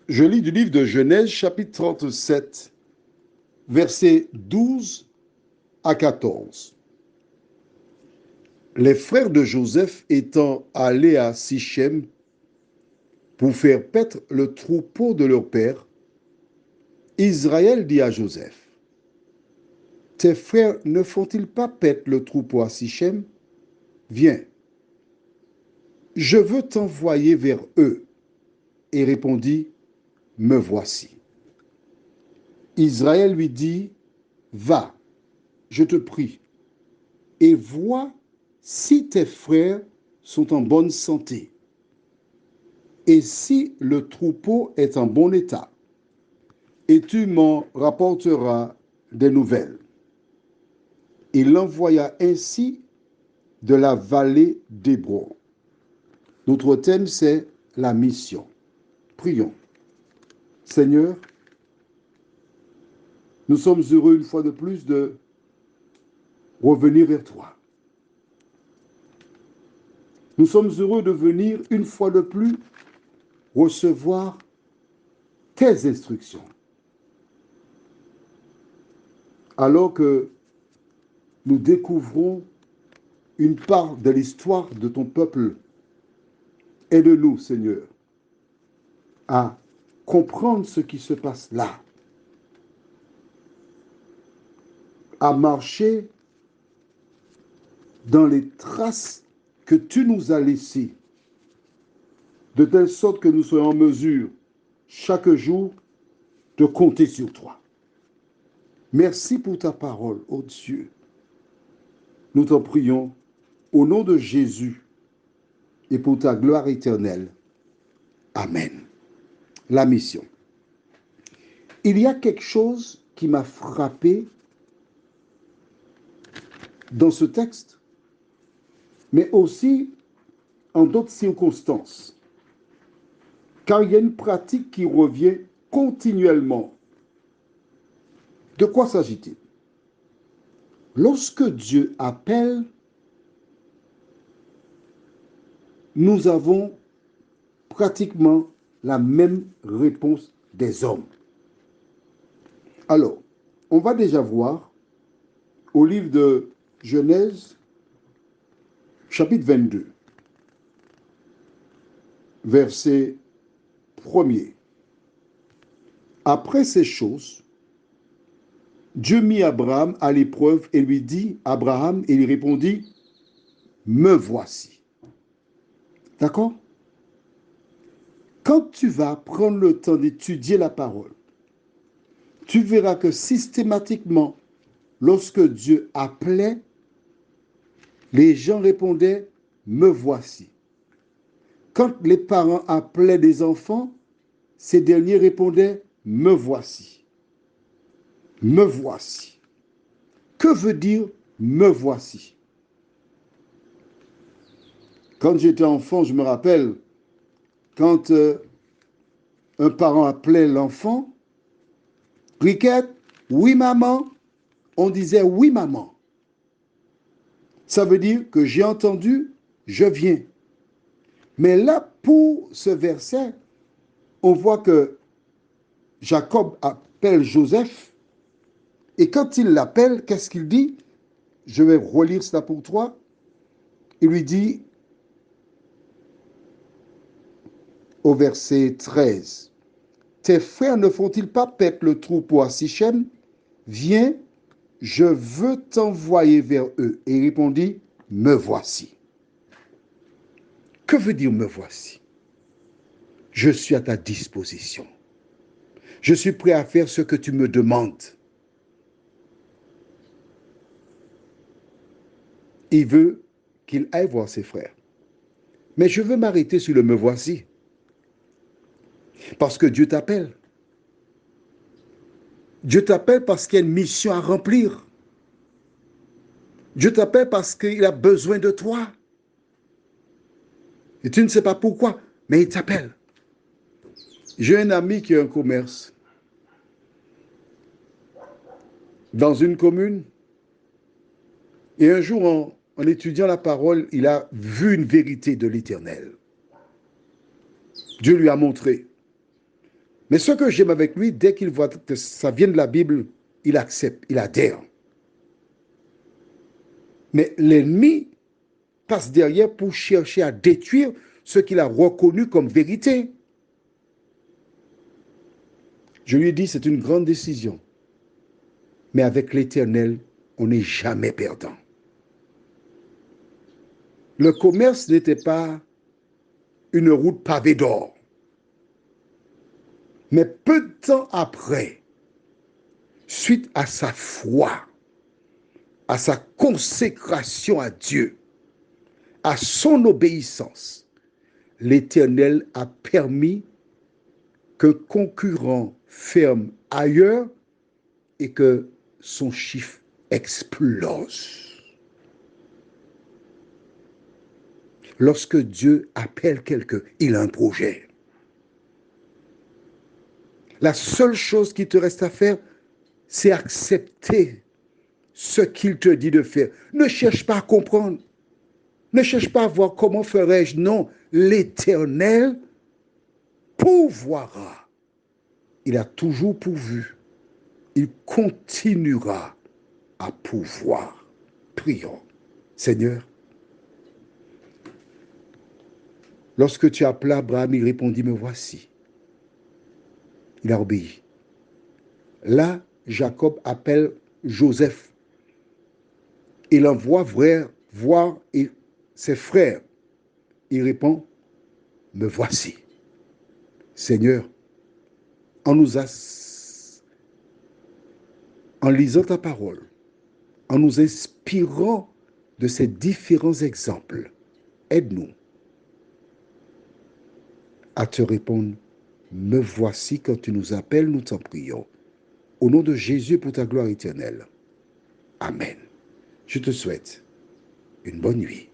Je lis du livre de Genèse, chapitre 37, versets 12 à 14. Les frères de Joseph étant allés à Sichem pour faire paître le troupeau de leur père, Israël dit à Joseph, tes frères ne font-ils pas paître le troupeau à Sichem? Viens, je veux t'envoyer vers eux. Et répondit, me voici. Israël lui dit, va, je te prie, et vois si tes frères sont en bonne santé, et si le troupeau est en bon état, et tu m'en rapporteras des nouvelles. Il l'envoya ainsi de la vallée d'Hébron. Notre thème, c'est la mission. Prions. Seigneur, nous sommes heureux une fois de plus de revenir vers toi. Nous sommes heureux de venir une fois de plus recevoir tes instructions. Alors que nous découvrons une part de l'histoire de ton peuple, aide-nous, Seigneur, à comprendre ce qui se passe là, à marcher dans les traces que tu nous as laissées, de telle sorte que nous soyons en mesure, chaque jour, de compter sur toi. Merci pour ta parole, ô Dieu. Nous t'en prions au nom de Jésus et pour ta gloire éternelle. Amen. La mission. Il y a quelque chose qui m'a frappé dans ce texte, mais aussi en d'autres circonstances. Car il y a une pratique qui revient continuellement. De quoi s'agit-il? Lorsque Dieu appelle, nous avons pratiquement la même réponse des hommes. Alors, on va déjà voir au livre de Genèse, chapitre 22, verset 1er. Après ces choses, Dieu mit Abraham à l'épreuve et lui dit, Abraham, et il répondit, me voici. D'accord? Quand tu vas prendre le temps d'étudier la parole, tu verras que systématiquement, lorsque Dieu appelait, les gens répondaient, me voici. Quand les parents appelaient des enfants, ces derniers répondaient, me voici. Me voici. Que veut dire me voici? Quand j'étais enfant, je me rappelle, quand un parent appelait l'enfant, Riquette, oui maman, on disait oui maman. Ça veut dire que j'ai entendu, je viens. Mais là, pour ce verset, on voit que Jacob appelle Joseph, et quand il l'appelle, qu'est-ce qu'il dit? Je vais relire cela pour toi. Il lui dit, au verset 13, tes frères ne font-ils pas paître le troupeau à Sichem? Viens, je veux t'envoyer vers eux. Et il répondit, me voici. Que veut dire me voici? Je suis à ta disposition. Je suis prêt à faire ce que tu me demandes. Il veut qu'il aille voir ses frères. Mais je veux m'arrêter sur le me voici. Parce que Dieu t'appelle. Dieu t'appelle parce qu'il y a une mission à remplir. Dieu t'appelle parce qu'il a besoin de toi. Et tu ne sais pas pourquoi, mais il t'appelle. J'ai un ami qui a un commerce dans une commune. Et un jour, en étudiant la parole, il a vu une vérité de l'Éternel. Dieu lui a montré. Mais ce que j'aime avec lui, dès qu'il voit que ça vient de la Bible, il accepte, il adhère. Mais l'ennemi passe derrière pour chercher à détruire ce qu'il a reconnu comme vérité. Je lui ai dit, c'est une grande décision. Mais avec l'Éternel, on n'est jamais perdant. Le commerce n'était pas une route pavée d'or. Mais peu de temps après, suite à sa foi, à sa consécration à Dieu, à son obéissance, l'Éternel a permis qu'un concurrent ferme ailleurs et que son chiffre explose. Lorsque Dieu appelle quelqu'un, il a un projet. La seule chose qui te reste à faire, c'est accepter ce qu'il te dit de faire. Ne cherche pas à comprendre. Ne cherche pas à voir comment ferais-je. Non, l'Éternel pourvoira. Il a toujours pourvu. Il continuera à pourvoir. Prions. Seigneur, lorsque tu appelais Abraham, il répondit, me voici. Il a obéi. Là, Jacob appelle Joseph. Il envoie voir ses frères. Il répond, me voici. Seigneur, en lisant ta parole, en nous inspirant de ces différents exemples, aide-nous à te répondre, me voici quand tu nous appelles, nous t'en prions. Au nom de Jésus pour ta gloire éternelle. Amen. Je te souhaite une bonne nuit.